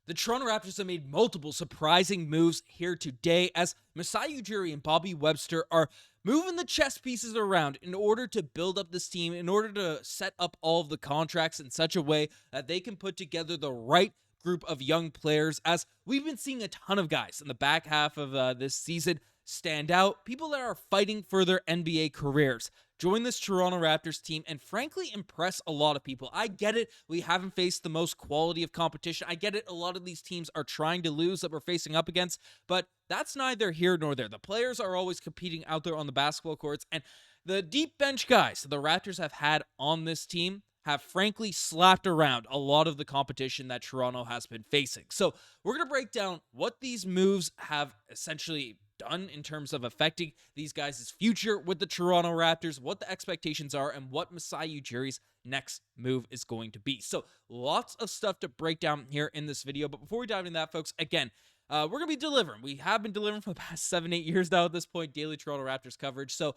The Toronto Raptors have made multiple surprising moves here today as Masai Ujiri and Bobby Webster are moving the chess pieces around in order to build up this team, in order to set up all of the contracts in such a way that they can put together the right group of young players, as we've been seeing a ton of guys in the back half of this season stand out, people that are fighting for their NBA careers. Join this Toronto Raptors team and frankly impress a lot of people. I get it. We haven't faced the most quality of competition. I get it. A lot of these teams are trying to lose that we're facing up against, but that's neither here nor there. The players are always competing out there on the basketball courts, and the deep bench guys the Raptors have had on this team have frankly slapped around a lot of the competition that Toronto has been facing. So we're going to break down what these moves have essentially done in terms of affecting these guys' future with the Toronto Raptors, what the expectations are, and what Masai Ujiri's next move is going to be. So lots of stuff to break down here in this video. But before we dive into that, folks, again, we're going to be delivering. We have been delivering for the past 7-8 years now at this point, daily Toronto Raptors coverage. So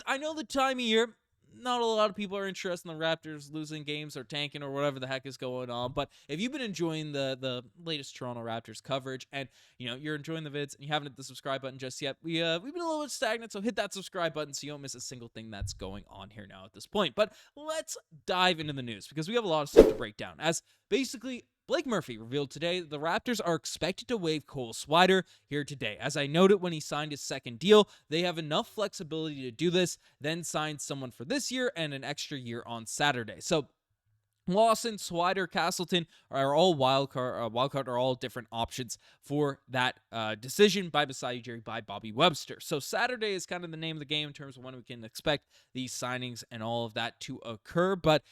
I know the time of year, not a lot of people are interested in the Raptors losing games or tanking or whatever the heck is going on. But if you've been enjoying the latest Toronto Raptors coverage and you're enjoying the vids and you haven't hit the subscribe button just yet, we've been a little bit stagnant. So hit that subscribe button so you don't miss a single thing that's going on here now at this point. But let's dive into the news because we have a lot of stuff to break down. As basically Blake Murphy revealed today the Raptors are expected to waive Cole Swider here today. As I noted when he signed his second deal, they have enough flexibility to do this, then sign someone for this year and an extra year on Saturday. So Lawson, Swider, Castleton are all wildcard are all different options for that decision by Masai Ujiri, by Bobby Webster. So Saturday is kind of the name of the game in terms of when we can expect these signings and all of that to occur. But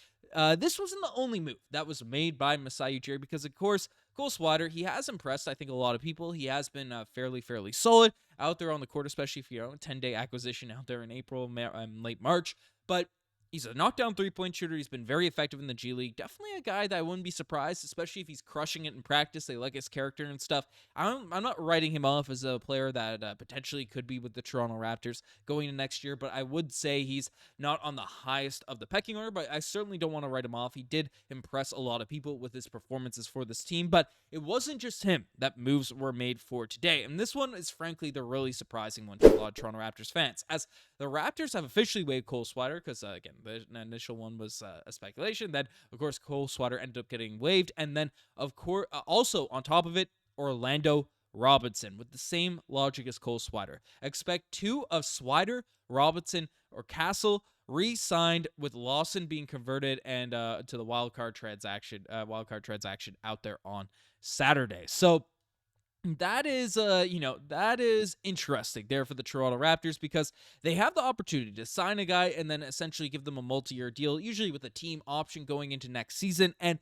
this wasn't the only move that was made by Masai Ujiri because, of course, Cole Swider, he has impressed, I think, a lot of people. He has been fairly solid out there on the court, especially if you're a 10-day acquisition out there in April, late March. But he's a knockdown three-point shooter. He's been very effective in the G League. Definitely a guy that I wouldn't be surprised, especially if he's crushing it in practice. They like his character and stuff. I'm not writing him off as a player that potentially could be with the Toronto Raptors going into next year, but I would say he's not on the highest of the pecking order, but I certainly don't want to write him off. He did impress a lot of people with his performances for this team, but it wasn't just him that moves were made for today. And this one is frankly the really surprising one to a lot of Toronto Raptors fans, as the Raptors have officially waived Cole Swider because, again, the initial one was a speculation. Then, of course, Cole Swider ended up getting waived. And then, of course, also on top of it, Orlando Robinson with the same logic as Cole Swider. Expect two of Swider, Robinson, or Castle re-signed with Lawson being converted and to the wildcard transaction out there on Saturday. So that is interesting there for the Toronto Raptors because they have the opportunity to sign a guy and then essentially give them a multi-year deal, usually with a team option going into next season. And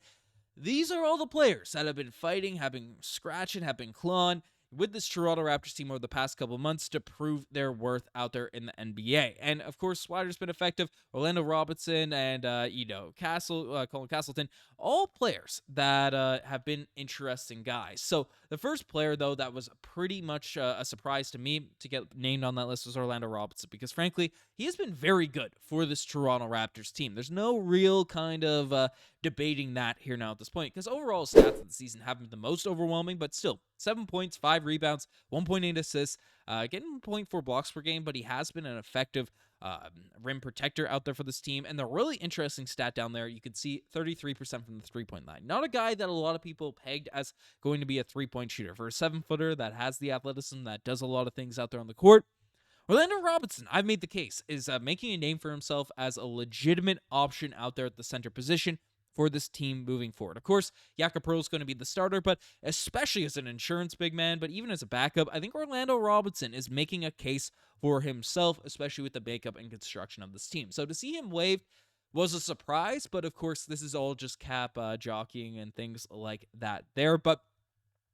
these are all the players that have been fighting, have been scratching, have been clawing with this Toronto Raptors team over the past couple of months to prove their worth out there in the NBA. And of course, Swider's been effective. Orlando Robinson and Colin Castleton, all players that have been interesting guys. So the first player, though, that was pretty much a surprise to me to get named on that list was Orlando Robinson, because frankly, he has been very good for this Toronto Raptors team. There's no real kind of debating that here now at this point, because overall stats of the season haven't been the most overwhelming, but still 7 points, 5 rebounds, 1.8 assists, getting 0.4 blocks per game, but he has been an effective rim protector out there for this team. And the really interesting stat down there, you can see 33% from the three-point line. Not a guy that a lot of people pegged as going to be a three-point shooter. For a 7-footer that has the athleticism, that does a lot of things out there on the court, Orlando Robinson, I've made the case, is making a name for himself as a legitimate option out there at the center position for this team moving forward. Of course, Jakob Poeltl is going to be the starter, but especially as an insurance big man, but even as a backup, I think Orlando Robinson is making a case for himself, especially with the makeup and construction of this team. So to see him waived was a surprise, but of course, this is all just cap jockeying and things like that there. But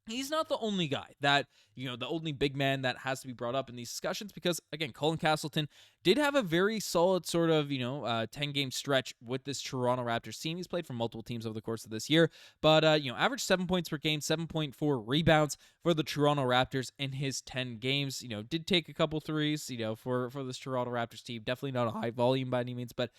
he's not the only guy that, the only big man that has to be brought up in these discussions because, again, Colin Castleton did have a very solid sort of, 10-game stretch with this Toronto Raptors team. He's played for multiple teams over the course of this year, but, averaged 7 points per game, 7.4 rebounds for the Toronto Raptors in his 10 games. Did take a couple threes, for this Toronto Raptors team. Definitely not a high volume by any means, but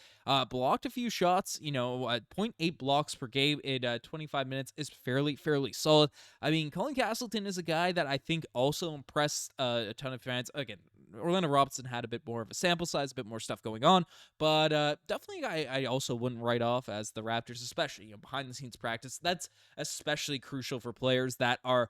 blocked a few shots, at 0.8 blocks per game in 25 minutes is fairly solid. I mean, Colin Castleton is a guy that I think also impressed a ton of fans. Again, Orlando Robinson had a bit more of a sample size, a bit more stuff going on, but definitely a guy I also wouldn't write off as the Raptors, especially behind-the-scenes practice. That's especially crucial for players that are,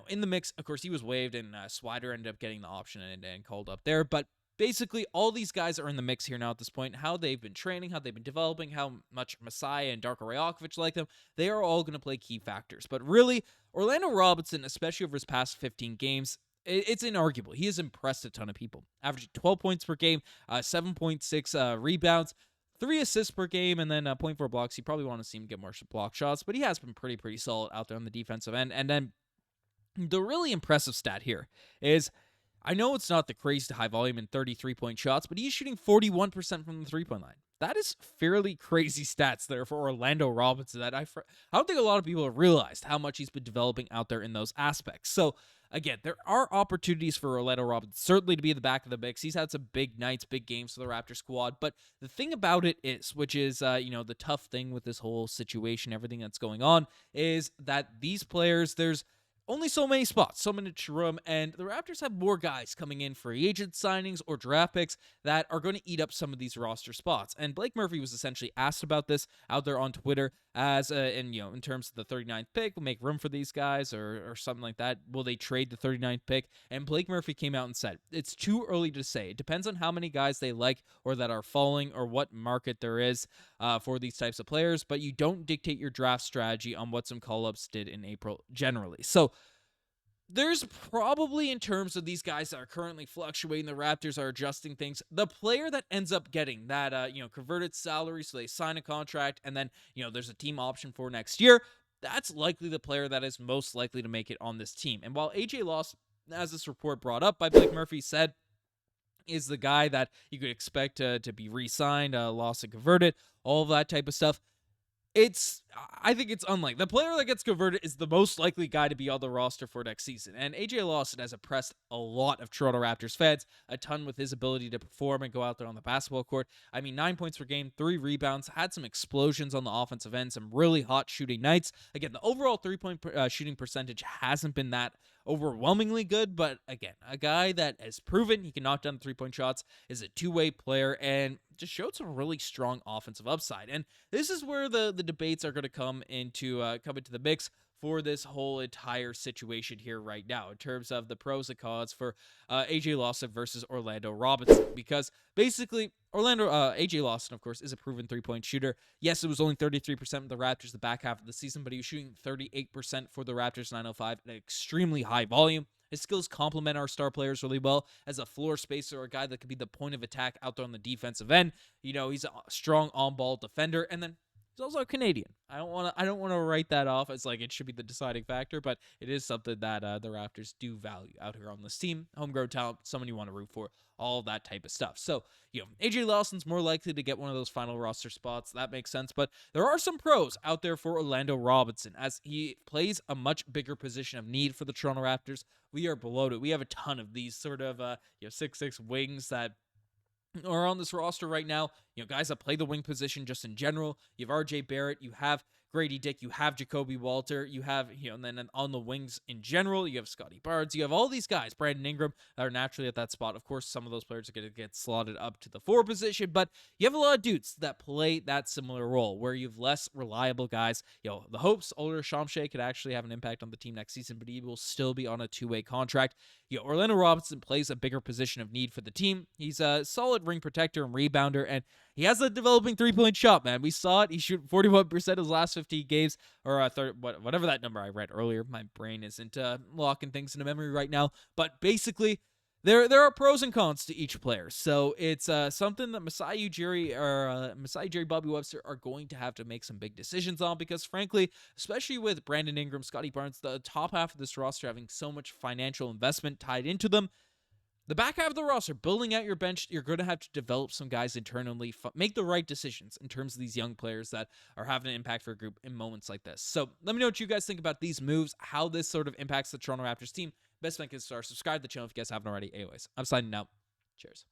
in the mix. Of course, he was waived, and Swider ended up getting the option and called up there, but basically, all these guys are in the mix here now at this point. How they've been training, how they've been developing, how much Masai and Darko Rajaković like them, they are all going to play key factors. But really, Orlando Robinson, especially over his past 15 games, it's inarguable. He has impressed a ton of people. Averaging 12 points per game, 7.6 rebounds, 3 assists per game, and then 0.4 blocks. You probably want to see him get more block shots, but he has been pretty solid out there on the defensive end. And then the really impressive stat here is, I know it's not the crazy high volume and 33-point shots, but he's shooting 41% from the three-point line. That is fairly crazy stats there for Orlando Robinson that I don't think a lot of people have realized how much he's been developing out there in those aspects. So, again, there are opportunities for Orlando Robinson certainly to be in the back of the mix. He's had some big nights, big games for the Raptor squad, but the thing about it is, which is, the tough thing with this whole situation, everything that's going on, is that these players, there's only so many spots, so many to room, and the Raptors have more guys coming in free agent signings or draft picks that are going to eat up some of these roster spots. And Blake Murphy was essentially asked about this out there on Twitter as, in terms of the 39th pick, will make room for these guys or something like that. Will they trade the 39th pick? And Blake Murphy came out and said, it's too early to say. It depends on how many guys they like or that are falling or what market there is for these types of players, but you don't dictate your draft strategy on what some call-ups did in April generally. So, there's probably, in terms of these guys that are currently fluctuating, the Raptors are adjusting things. The player that ends up getting that, converted salary, so they sign a contract, and then, there's a team option for next year, that's likely the player that is most likely to make it on this team. And while AJ Lawson, as this report brought up by Blake Murphy, said, is the guy that you could expect to be re-signed, Lawson converted, all of that type of stuff, I think it's unlikely. The player that gets converted is the most likely guy to be on the roster for next season. And AJ Lawson has impressed a lot of Toronto Raptors fans, a ton with his ability to perform and go out there on the basketball court. I mean, 9 points per game, 3 rebounds, had some explosions on the offensive end, some really hot shooting nights. Again, the overall 3-point shooting percentage hasn't been that overwhelmingly good, but again, a guy that has proven he can knock down the 3-point shots, is a two-way player, and just showed some really strong offensive upside. And this is where the debates are going to come into the mix for this whole entire situation here right now in terms of the pros and cons for AJ Lawson versus Orlando Robinson, because basically AJ Lawson, of course, is a proven 3-point shooter. Yes, it was only 33% of the Raptors the back half of the season, but he was shooting 38% for the Raptors 905 at an extremely high volume. His skills complement our star players really well as a floor spacer, a guy that could be the point of attack out there on the defensive end. He's a strong on-ball defender, and then he's also a Canadian. I don't want to write that off as like it should be the deciding factor, but it is something that the Raptors do value out here on this team. Homegrown talent, someone you want to root for, all that type of stuff. So, AJ Lawson's more likely to get one of those final roster spots. That makes sense, but there are some pros out there for Orlando Robinson as he plays a much bigger position of need for the Toronto Raptors. We are bloated. We have a ton of these sort of 6'6" wings that are on this roster right now. Guys that play the wing position just in general. You have RJ Barrett, you have Gradey Dick, you have Jacoby Walter, you have, and then on the wings in general, you have Scottie Barnes, you have all these guys, Brandon Ingram, that are naturally at that spot. Of course, some of those players are going to get slotted up to the 4 position, but you have a lot of dudes that play that similar role where you have less reliable guys. The hopes, older Shamshay could actually have an impact on the team next season, but he will still be on a 2-way contract. Orlando Robinson plays a bigger position of need for the team. He's a solid ring protector and rebounder, and he has a developing 3-point shot, man. We saw it. He shot 41% his last 15 games, or whatever that number I read earlier. My brain isn't locking things into memory right now. But basically, there are pros and cons to each player. So it's something that Masai Ujiri, Bobby Webster are going to have to make some big decisions on, because frankly, especially with Brandon Ingram, Scottie Barnes, the top half of this roster having so much financial investment tied into them, the back half of the roster, building out your bench, you're going to have to develop some guys internally, make the right decisions in terms of these young players that are having an impact for a group in moments like this. So let me know what you guys think about these moves, how this sort of impacts the Toronto Raptors team. Best friend can subscribe to the channel if you guys haven't already. Anyways, I'm signing out. Cheers.